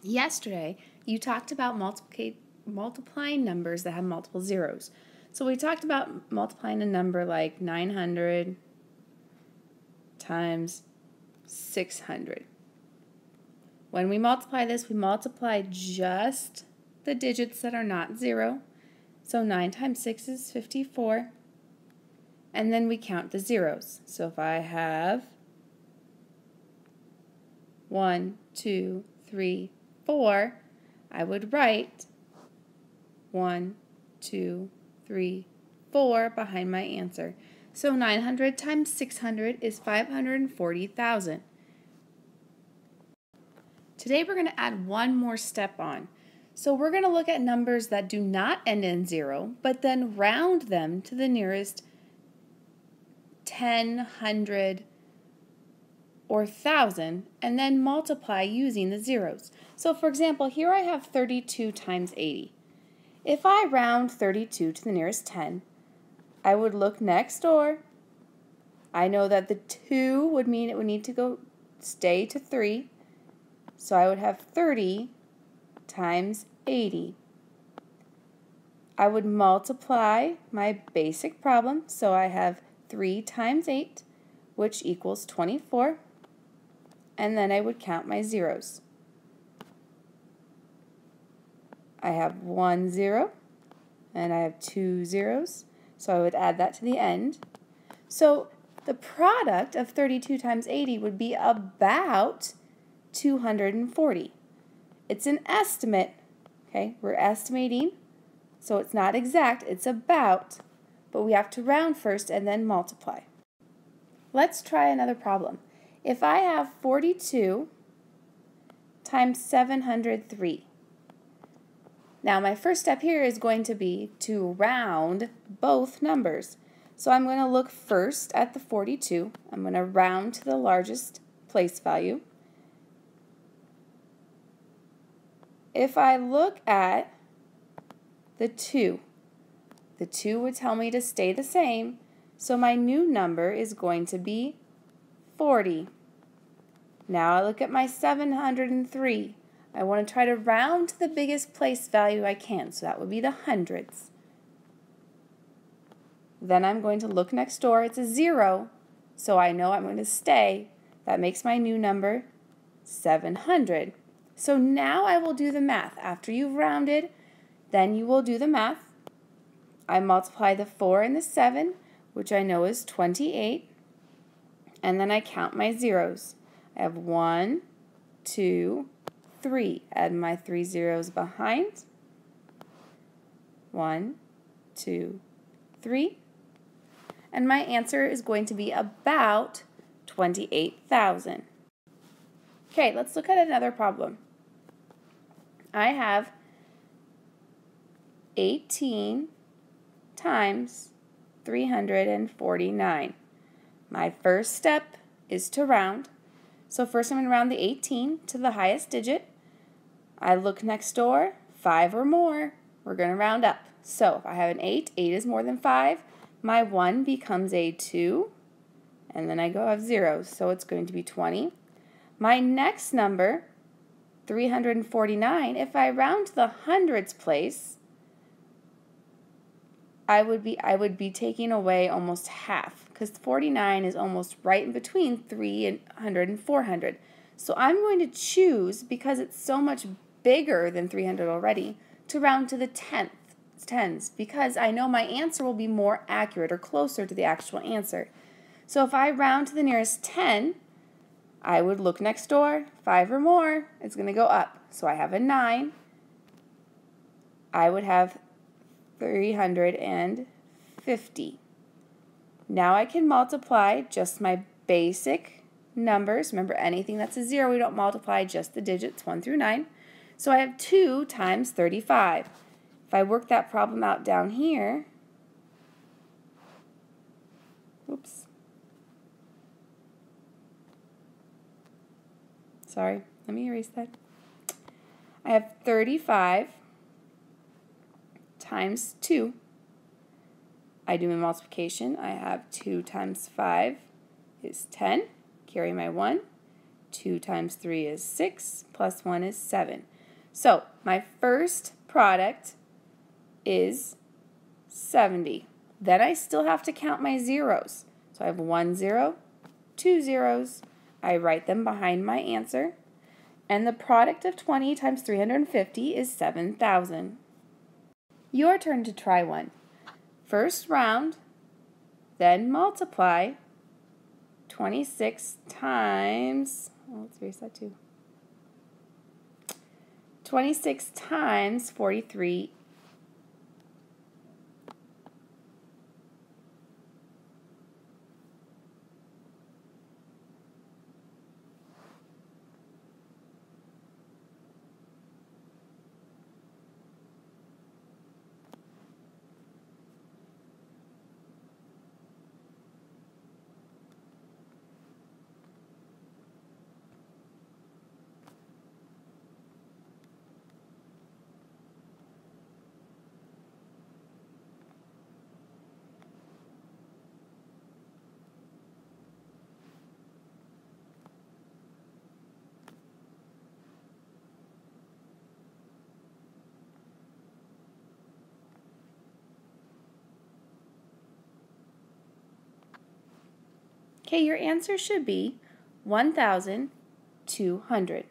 Yesterday, you talked about multiplying numbers that have multiple zeros. So we talked about multiplying a number like 900 times 600. When we multiply this, we multiply just the digits that are not zero. So 9 times 6 is 54. And then we count the zeros. So if I have 1, 2, 3, 4, I would write 1, 2, 3, 4 behind my answer. So 900 times 600 is 540,000. Today we're going to add one more step on. So we're going to look at numbers that do not end in 0, but then round them to the nearest 10, 100, or 1,000, and then multiply using the zeros. So for example, here I have 32 times 80. If I round 32 to the nearest 10, I would look next door. I know that the 2 would mean it would need to stay to 3. So I would have 30 times 80. I would multiply my basic problem. So I have 3 times 8, which equals 24. And then I would count my zeros. I have 1 0, and I have 2 zeros. So I would add that to the end. So the product of 32 times 80 would be about 240. It's an estimate, okay? We're estimating, so it's not exact, it's about, but we have to round first and then multiply. Let's try another problem. If I have 42 times 703, now my first step here is going to be to round both numbers. So I'm going to look first at the 42. I'm going to round to the largest place value. If I look at the 2 would tell me to stay the same, so my new number is going to be 40. Now I look at my 703. I want to try to round to the biggest place value I can, so that would be the hundreds. Then I'm going to look next door. It's a 0, so I know I'm going to stay. That makes my new number 700. So now I will do the math. After you've rounded, then you will do the math. I multiply the 4 and the 7, which I know is 28, and then I count my zeros. I have 1, 2, 3. Add my 3 zeros behind. 1, 2, 3. And my answer is going to be about 28,000. Okay, let's look at another problem. I have 18 times 349. My first step is to round. So first I'm going to round the 18 to the highest digit. I look next door, 5 or more. We're going to round up. So if I have an 8, 8 is more than 5. My 1 becomes a 2, and then I have zeros, so it's going to be 20. My next number, 349, if I round to the hundreds place, I would be taking away almost half, because 49 is almost right in between 300 and 400. So I'm going to choose, because it's so much bigger than 300 already, to round to the tens, because I know my answer will be more accurate or closer to the actual answer. So if I round to the nearest 10, I would look next door, 5 or more, it's going to go up. So I have a 9. I would have 350. Now I can multiply just my basic numbers. Remember, anything that's a 0, we don't multiply, just the digits 1 through 9. So I have 2 times 35. If I work that problem out down here, oops. Sorry, let me erase that. I have 35 times 2. I do my multiplication. I have 2 times 5 is 10. Carry my 1. 2 times 3 is 6, plus 1 is 7. So my first product is 70. Then I still have to count my zeros. So I have 1 0, 2 zeros. I write them behind my answer. And the product of 20 times 350 is 7,000. Your turn to try one. First round, then multiply 26 times, let's erase that too. 26 times 43. Okay, your answer should be 1,200.